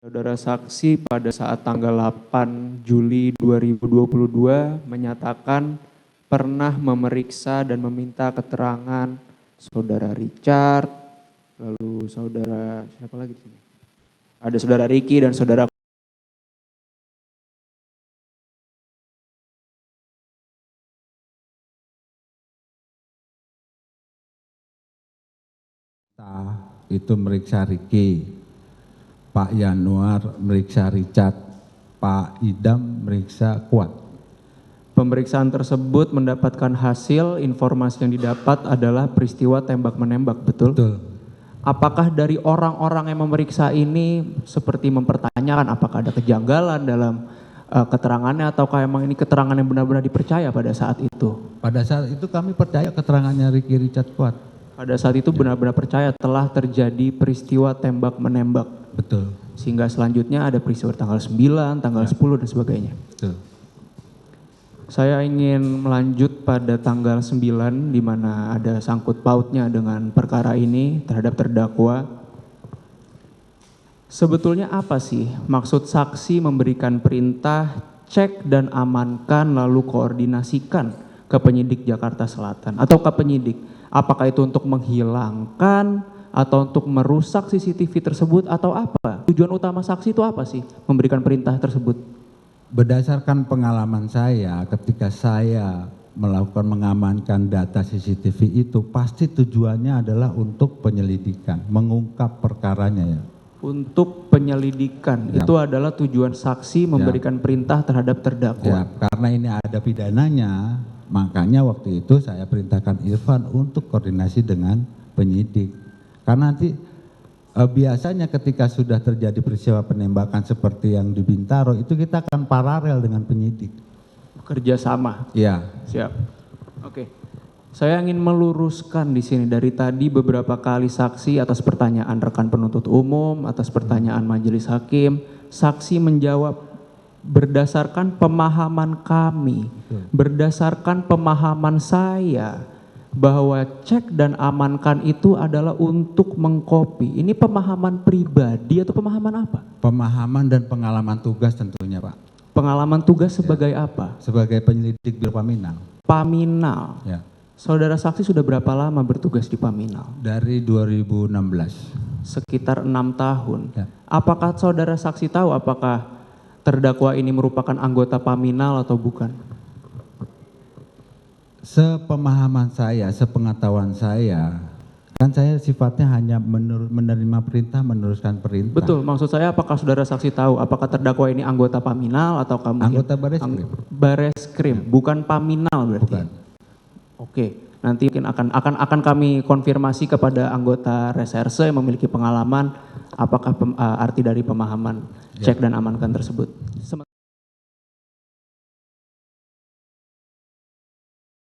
Saudara saksi pada saat tanggal 8 Juli 2022 menyatakan pernah memeriksa dan meminta keterangan saudara Richard, lalu saudara siapa lagi di sini? Ada saudara Ricky dan saudara itu meriksa Ricky, Pak Yanuar meriksa Richard, Pak Idam meriksa Kuat. Pemeriksaan tersebut mendapatkan hasil informasi yang didapat adalah peristiwa tembak-menembak, betul? Betul. Apakah dari orang-orang yang memeriksa ini seperti mempertanyakan apakah ada kejanggalan dalam keterangannya ataukah emang ini keterangan yang benar-benar dipercaya pada saat itu? Pada saat itu kami percaya keterangannya Ricky Richard Kuat. Pada saat itu benar-benar percaya telah terjadi peristiwa tembak-menembak. Betul. Sehingga selanjutnya ada peristiwa tanggal 9, tanggal 10 dan sebagainya. Betul. Saya ingin melanjut pada tanggal 9 di mana ada sangkut pautnya dengan perkara ini terhadap terdakwa. Sebetulnya apa sih maksud saksi memberikan perintah cek dan amankan lalu koordinasikan ke penyidik Jakarta Selatan atau ke penyidik? Apakah itu untuk menghilangkan atau untuk merusak CCTV tersebut atau apa? Tujuan utama saksi itu apa sih memberikan perintah tersebut? Berdasarkan pengalaman saya ketika saya melakukan mengamankan data CCTV itu pasti tujuannya adalah untuk penyelidikan, mengungkap perkaranya ya. Untuk penyelidikan, Ya. itu adalah tujuan saksi memberikan perintah terhadap terdakwa. Ya, karena ini ada pidananya, makanya waktu itu saya perintahkan Irfan untuk koordinasi dengan penyidik. Karena nanti biasanya ketika sudah terjadi peristiwa penembakan seperti yang di Bintaro, itu kita akan paralel dengan penyidik. Bekerja sama. Iya. Siap. Oke. Saya ingin meluruskan di sini dari tadi beberapa kali saksi atas pertanyaan rekan penuntut umum, atas pertanyaan majelis hakim, saksi menjawab berdasarkan pemahaman kami, berdasarkan pemahaman saya bahwa cek dan amankan itu adalah untuk mengcopy. Ini pemahaman pribadi atau pemahaman apa? Pemahaman dan pengalaman tugas tentunya Pak. Pengalaman tugas sebagai apa? Sebagai penyelidik Biro Paminal. Paminal. Ya. Saudara saksi sudah berapa lama bertugas di Paminal? Dari 2016. Sekitar 6 tahun. Ya. Apakah saudara saksi tahu apakah terdakwa ini merupakan anggota Paminal atau bukan? Sepemahaman saya, sepengetahuan saya, kan saya sifatnya hanya menerima perintah, meneruskan perintah. Betul, maksud saya apakah saudara saksi tahu apakah terdakwa ini anggota Paminal atau kamu? Anggota Bareskrim. Bareskrim, bukan Paminal berarti. Bukan. Oke, nanti mungkin akan kami konfirmasi kepada anggota reserse yang memiliki pengalaman apakah arti dari pemahaman cek dan amankan tersebut.